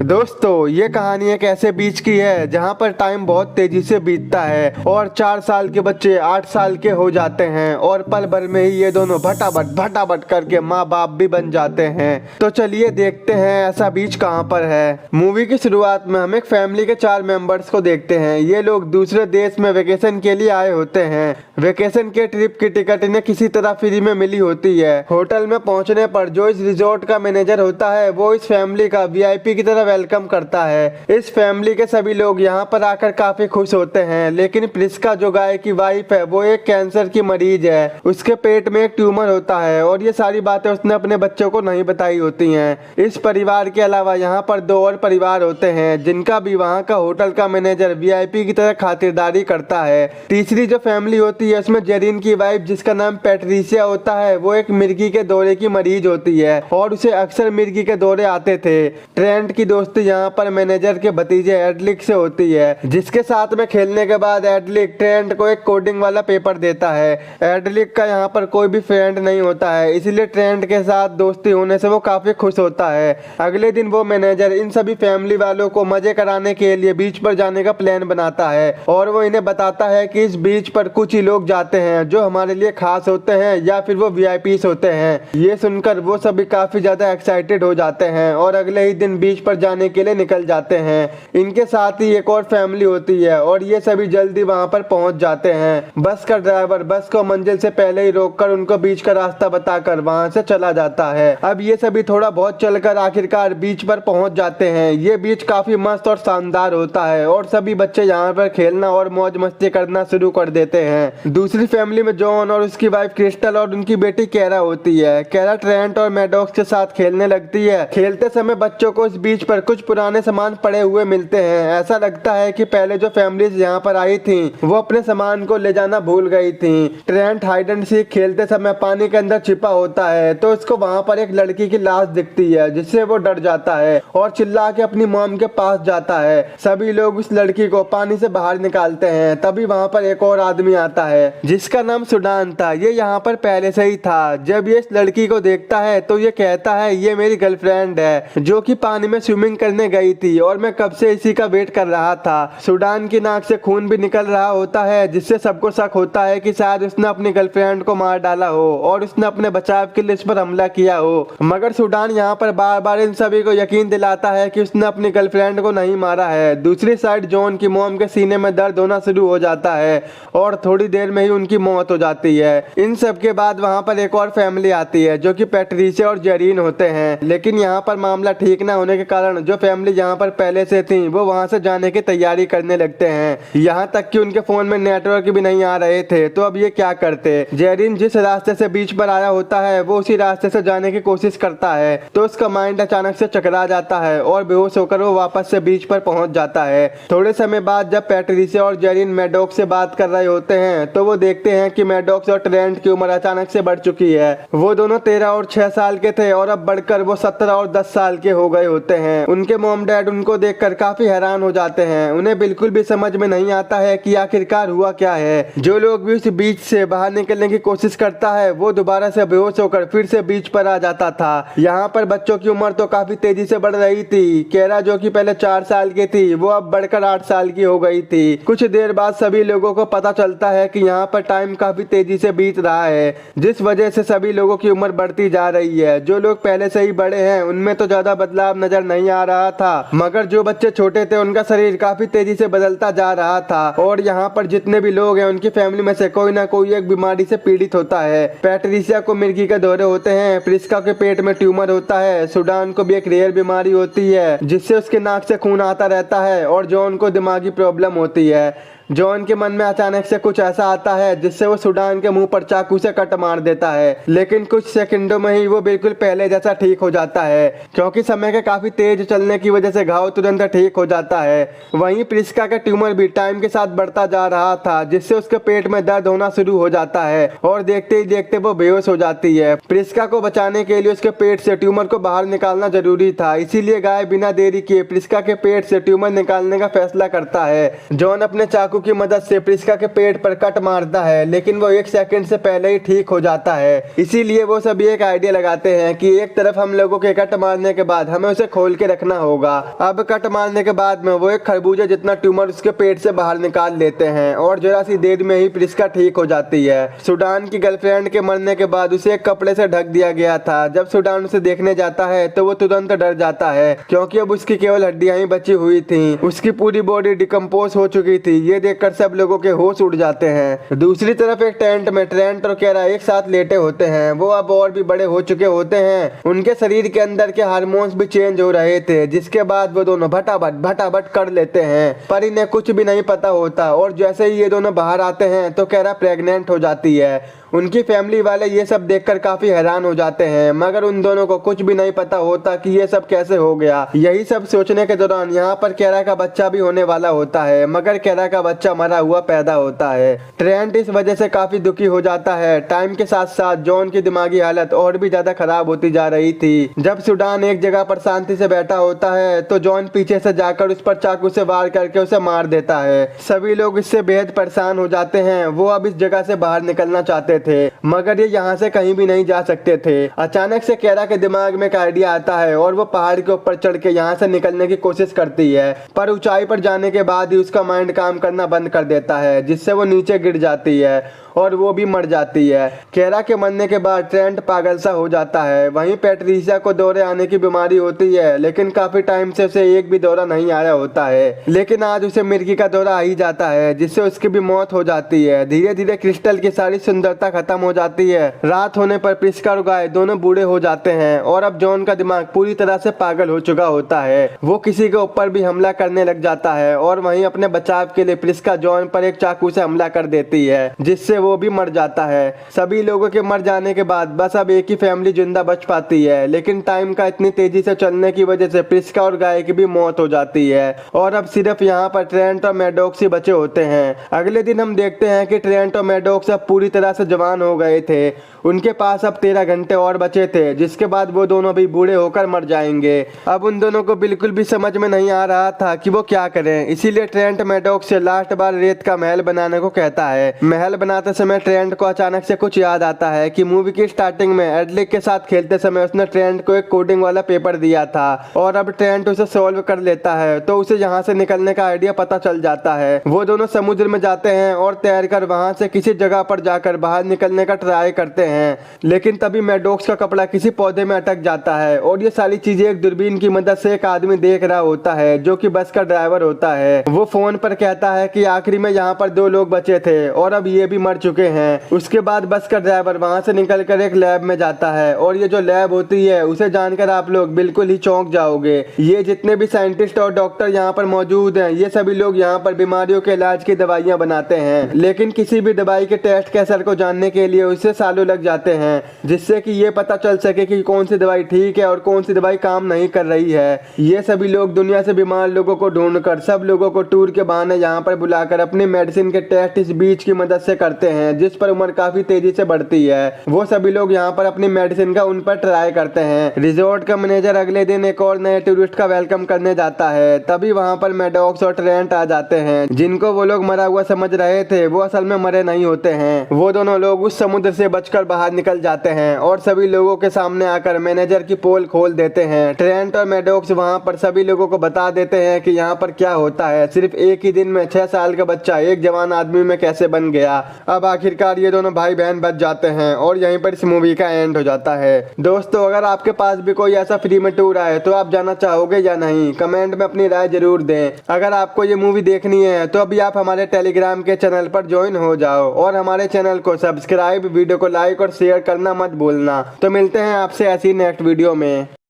दोस्तों ये कहानी एक ऐसे बीच की है जहाँ पर टाइम बहुत तेजी से बीतता है और 4 साल के बच्चे 8 साल के हो जाते हैं और पल भर में ही ये दोनों भटाभट करके माँ बाप भी बन जाते हैं। तो चलिए देखते हैं ऐसा बीच कहाँ पर है। मूवी की शुरुआत में हम एक फैमिली के 4 मेंबर्स को देखते हैं। ये लोग दूसरे देश में वेकेशन के लिए आए होते हैं। वेकेशन के ट्रिप की टिकट इन्हें किसी तरह फ्री में मिली होती है। होटल में पहुंचने पर जो इस रिजॉर्ट का मैनेजर होता है वो इस फैमिली का वीआईपी की तरह वेलकम करता है। इस फैमिली के सभी लोग यहाँ पर आकर काफी खुश होते हैं, लेकिन प्रिस्का जो गाय की वाइफ है वो एक कैंसर की मरीज है। उसके पेट में एक ट्यूमर होता है और ये सारी बातें उसने अपने बच्चों को नहीं बताई होती हैं। इस परिवार के अलावा यहाँ पर 2 और परिवार होते हैं जिनका भी वहाँ का होटल का मैनेजर वीआईपी की तरह खातिरदारी करता है। तीसरी जो फैमिली होती है उसमें जेरिन की वाइफ जिसका नाम पैट्रिसिया होता है वो एक मिर्गी के दौरे की मरीज होती है और उसे अक्सर मिर्गी के दौरे आते थे। ट्रेंट की दोस्ती यहाँ पर मैनेजर के भतीजे एडलिक से होती है, जिसके साथ में खेलने के बाद एडलिक ट्रेंट को एक कोडिंग वाला पेपर देता है। एडलिक का यहाँ पर कोई भी फ्रेंड नहीं होता है, इसलिए ट्रेंट के साथ दोस्ती होने से वो काफी खुश होता है। अगले दिन वो मैनेजर इन सभी फैमिली वालों को मजे कराने के लिए बीच पर जाने का प्लान बनाता है और वो इन्हें बताता है कि इस बीच पर कुछ ही लोग जाते हैं जो हमारे लिए खास होते हैं या फिर वो वीआईपीस होते हैं। ये सुनकर वो सभी काफी ज्यादा एक्साइटेड हो जाते हैं और अगले ही दिन बीच पर जाने के लिए निकल जाते हैं। इनके साथ ही एक और फैमिली होती है और ये सभी जल्दी वहां पर पहुंच जाते हैं। बस का ड्राइवर बस को मंजिल से पहले ही रोककर उनको बीच का रास्ता बताकर वहां से चला जाता है। अब ये सभी थोड़ा बहुत चलकर आखिरकार बीच पर पहुंच जाते हैं। ये बीच काफी मस्त और शानदार होता है और सभी बच्चे यहाँ पर खेलना और मौज मस्ती करना शुरू कर देते हैं। दूसरी फैमिली में जॉन और उसकी वाइफ क्रिस्टल और उनकी बेटी कैरा होती है। कैरा ट्रेंट और मैडॉक्स के साथ खेलने लगती है। खेलते समय बच्चों को इस बीच पर कुछ पुराने सामान पड़े हुए मिलते हैं। ऐसा लगता है कि पहले जो फैमिलीज यहाँ पर आई थी वो अपने सामान को ले जाना भूल गई थी। ट्रेंट हाइड एंड सीक खेलते समय पानी के अंदर छिपा होता है तो उसको वहाँ पर एक लड़की की लाश दिखती है, जिससे वो डर जाता है और चिल्ला के अपनी मॉम के पास जाता है। सभी लोग उस लड़की को पानी से बाहर निकालते हैं। तभी वहाँ पर एक और आदमी आता है जिसका नाम सुडान था। ये यहाँ पर पहले से ही था। जब ये इस लड़की को देखता है तो ये कहता है ये मेरी गर्लफ्रेंड है जो कि पानी में स्विमिंग करने गई थी और मैं कब से इसी का वेट कर रहा था। सुडान की नाक से खून भी निकल रहा होता है, जिससे सबको शक होता है कि शायद उसने अपनी गर्लफ्रेंड को मार डाला हो और उसने अपने बचाव के लिए इस पर हमला किया हो। मगर सुडान यहाँ पर बार बार इन सभी को यकीन दिलाता है कि उसने अपनी गर्लफ्रेंड को नहीं मारा है। दूसरी साइड जॉन की मॉम के सीने में दर्द होना शुरू हो जाता है और थोड़ी देर में ही उनकी मौत हो जाती है। इन सब के बाद वहाँ पर एक और फैमिली आती है जो कि पैट्रिसिया और जेरिन होते हैं, लेकिन यहाँ पर मामला ठीक ना होने के कारण जो फैमिली यहाँ पर पहले से थी वो वहां से जाने की तैयारी करने लगते हैं। यहाँ तक कि उनके फोन में नेटवर्क भी नहीं आ रहे थे। तो अब ये क्या करते? जेरिन जिस रास्ते से बीच पर आया होता है वो उसी रास्ते से जाने की कोशिश करता है तो उसका माइंड अचानक से चकरा जाता है और बेहोश होकर वो वापस से बीच पर पहुंच जाता है। थोड़े समय बाद जब पैट्रिसिया और जेरिन मैडॉक्स से बात कर रहे होते हैं तो वो देखते हैं कि मैडॉक्स और ट्रेंट की उम्र अचानक से बढ़ चुकी है। वो दोनों 13 और 6 साल के थे और अब बढ़कर वो 17 और 10 साल के हो गए होते हैं। उनके मॉम डैड उनको देखकर काफी हैरान हो जाते हैं। उन्हें बिल्कुल भी समझ में नहीं आता है कि आखिरकार हुआ क्या है। जो लोग भी उस बीच से बाहर निकलने की कोशिश करता है वो दोबारा से बेहोश होकर फिर से बीच पर आ जाता था। यहाँ पर बच्चों की उम्र तो काफी तेजी से बढ़ रही थी। कैरा जो कि पहले 4 साल की थी वो अब बढ़कर 8 साल की हो गई थी। कुछ देर बाद सभी लोगों को पता चलता है कि यहाँ पर टाइम काफी तेजी से बीत रहा है, जिस वजह से सभी लोगों की उम्र बढ़ती जा रही है। जो लोग पहले से ही बड़े हैं उनमें तो ज्यादा बदलाव नजर नहीं आ रहा था, मगर जो बच्चे छोटे थे उनका शरीर काफी तेजी से बदलता जा रहा था। और यहाँ पर जितने भी लोग हैं उनकी फैमिली में से कोई ना कोई एक बीमारी से पीड़ित होता है। पैट्रिसिया को मिर्गी के दौरे होते हैं, प्रिस्का के पेट में ट्यूमर होता है, सुडान को भी एक रेयर बीमारी होती है जिससे उसके नाक से खून आता रहता है और जॉन को दिमागी प्रॉब्लम होती है। जॉन के मन में अचानक से कुछ ऐसा आता है जिससे वो सुडान के मुंह पर चाकू से कट मार देता है, लेकिन कुछ सेकंडों में ही वो बिल्कुल पहले जैसा ठीक हो जाता है क्योंकि समय के काफी तेज चलने की वजह से घाव तुरंत ठीक हो जाता है। वहीं प्रिस्का का ट्यूमर भी टाइम के साथ बढ़ता जा रहा था, जिससे उसके पेट में दर्द होना शुरू हो जाता है और देखते ही देखते वो बेहोश हो जाती है। प्रिस्का को बचाने के लिए उसके पेट से ट्यूमर को बाहर निकालना जरूरी था, इसीलिए गाय बिना देरी किए प्रिस्का के पेट से ट्यूमर निकालने का फैसला करता है। जॉन अपने चाकू चाकू की मदद से प्रिस्का के पेट पर कट मारता है, लेकिन वो 1 सेकंड से पहले ही ठीक हो जाता है। इसीलिए वो सभी एक आइडिया लगाते हैं कि एक तरफ हम लोगों के कट मारने के बाद हमें उसे खोल के रखना होगा। अब कट मारने के बाद में वो एक खरबूजे जितना ट्यूमर उसके पेट से बाहर निकाल लेते हैं और जरा सी देर में ही प्रिस्का ठीक हो जाती है। सुडान की गर्लफ्रेंड के मरने के बाद उसे एक कपड़े से ढक दिया गया था। जब सुडान उसे देखने जाता है तो वो तुरंत डर जाता है, क्योंकि अब उसकी केवल हड्डियां ही बची हुई थी। उसकी पूरी बॉडी डिकम्पोज हो चुकी थी। ये देखकर सब लोगों के होश उड़ जाते हैं। दूसरी तरफ एक टेंट में ट्रेंट और केरा एक साथ लेटे होते हैं। वो अब और भी बड़े हो चुके होते हैं। उनके शरीर के अंदर के हार्मोन्स भी चेंज हो रहे थे, जिसके बाद वो दोनों भटाभट कर लेते हैं। पर इन्हें कुछ भी नहीं पता होता और जैसे ही ये दोनों बाहर आते हैं तो केरा प्रेग्नेंट हो जाती है। उनकी फैमिली वाले ये सब देखकर काफी हैरान हो जाते हैं, मगर उन दोनों को कुछ भी नहीं पता होता कि ये सब कैसे हो गया। यही सब सोचने के दौरान यहाँ पर केरा का बच्चा भी होने वाला होता है, मगर केरा का बच्चा मरा हुआ पैदा होता है। ट्रेंट इस वजह से काफी दुखी हो जाता है। टाइम के साथ साथ जॉन की दिमागी हालत और भी ज्यादा खराब होती जा रही थी। जब सुडान एक जगह पर शांति से बैठा होता है तो जॉन पीछे से जाकर उस पर चाकू से वार करके उसे मार देता है। सभी लोग इससे बेहद परेशान हो जाते हैं। वो अब इस जगह से बाहर निकलना चाहते थे, मगर ये यहाँ से कहीं भी नहीं जा सकते थे। अचानक से केरा के दिमाग में एक आइडिया आता है और वो पहाड़ के ऊपर चढ़ के यहाँ से निकलने की कोशिश करती है, पर ऊंचाई पर जाने के बाद ही उसका माइंड काम करना बंद कर देता है, जिससे वो नीचे गिर जाती है और वो भी मर जाती है। केरा के मरने के बाद ट्रेंट पागल सा हो जाता है। वहीं पैट्रिशिया को दौरे आने की बीमारी होती है, लेकिन काफी टाइम से उसे एक भी दौरा नहीं आया होता है। लेकिन आज उसे मिर्गी का दौरा आ ही जाता है, जिससे उसकी भी मौत हो जाती है। धीरे धीरे क्रिस्टल की सारी सुंदरता खत्म हो जाती है। रात होने पर प्रिस्का और गाय दोनों बूढ़े हो जाते हैं और अब जॉन का दिमाग पूरी तरह से पागल हो चुका होता है। वो किसी के ऊपर भी हमला करने लग जाता है और वहीं अपने बचाव के लिए प्रिस्का जॉन पर एक चाकू से हमला कर देती है, जिससे वो भी मर जाता है। सभी लोगों के मर जाने के बाद बस अब एक ही फैमिली जिंदा बच पाती है, लेकिन टाइम का इतनी तेजी से चलने की वजह से प्रिस्का और गाय की भी मौत हो जाती है और अब सिर्फ यहाँ पर ट्रेंट और मैडॉक्स ही बचे होते हैं। अगले दिन हम देखते हैं कि ट्रेंट और मैडॉक्स अब पूरी तरह से जवान हो गए थे। उनके पास अब 13 घंटे और बचे थे, जिसके बाद वो दोनों भी बूढ़े होकर मर जाएंगे। अब उन दोनों को बिल्कुल भी समझ में नहीं आ रहा था कि वो क्या करें, इसीलिए ट्रेंट मैडॉक्स से लास्ट बार रेत का महल बनाने को कहता है। महल बनाते समय ट्रेंट को अचानक से कुछ याद आता है कि मूवी की स्टार्टिंग में एडलिक के साथ खेलते समय उसने ट्रेंट को एक कोडिंग वाला पेपर दिया था और अब ट्रेंट उसे सॉल्व कर लेता है, तो उसे यहाँ से निकलने का आइडिया पता चल जाता है। वो दोनों समुद्र में जाते हैं और तैरकर वहां से किसी जगह पर जाकर बाहर निकलने का ट्राई करते हैं, लेकिन तभी मैडॉक्स का कपड़ा किसी पौधे में अटक जाता है और ये सारी चीजें एक दूरबीन की मदद से एक आदमी देख रहा होता है, जो कि बस का ड्राइवर होता है। वो फोन पर कहता है कि आखिरी में यहाँ पर 2 लोग बचे थे और अब ये भी मर चुके हैं। उसके बाद बस का ड्राइवर वहां से निकलकर एक लैब में जाता है और ये जो लैब होती है उसे जानकर आप लोग बिल्कुल ही चौंक जाओगे। ये जितने भी साइंटिस्ट और डॉक्टर यहाँ पर मौजूद हैं, ये सभी लोग यहाँ पर बीमारियों के इलाज की दवाइयाँ बनाते हैं, लेकिन किसी भी दवाई के टेस्ट के असर को जानने के लिए उसे सालों लग जाते हैं, जिससे कि ये पता चल सके कि कौन सी दवाई ठीक है और कौन सी दवाई काम नहीं कर रही है। ये सभी लोग दुनिया से बीमार लोगों को ढूंढकर सब लोगों को टूर के बहाने यहाँ पर बुलाकर अपनी मेडिसिन के टेस्ट इस बीच की मदद से करते हैं, जिस पर उम्र काफी तेजी से बढ़ती है। वो सभी लोग यहाँ पर अपनी मेडिसिन का उन पर ट्राई करते हैं। रिजॉर्ट का मैनेजर अगले दिन एक और नए टूरिस्ट का वेलकम करने जाता है, तभी वहाँ पर मैडॉक्स और ट्रेंट आ जाते हैं, जिनको वो लोग मरा हुआ समझ रहे थे, वो असल में मरे नहीं होते हैं। वो दोनों लोग उस समुद्र से बचकर बाहर निकल जाते हैं और सभी लोगों के सामने आकर मैनेजर की पोल खोल देते हैं। ट्रेंट और मैडॉक्स वहाँ पर सभी लोगों को बता देते हैं कि यहाँ पर क्या होता है। सिर्फ एक ही दिन में 6 साल का बच्चा एक जवान आदमी में कैसे बन गया। अब आखिरकार ये दोनों भाई बहन बच जाते हैं और यहीं पर इस मूवी का एंड हो जाता है। दोस्तों, अगर आपके पास भी कोई ऐसा फ्री में टूर आए तो आप जाना चाहोगे या नहीं, कमेंट में अपनी राय जरूर दें। अगर आपको ये मूवी देखनी है तो अभी आप हमारे टेलीग्राम के चैनल पर ज्वाइन हो जाओ और हमारे चैनल को सब्सक्राइब, वीडियो को लाइक और शेयर करना मत भूलना। तो मिलते हैं आपसे ऐसी नेक्स्ट वीडियो में।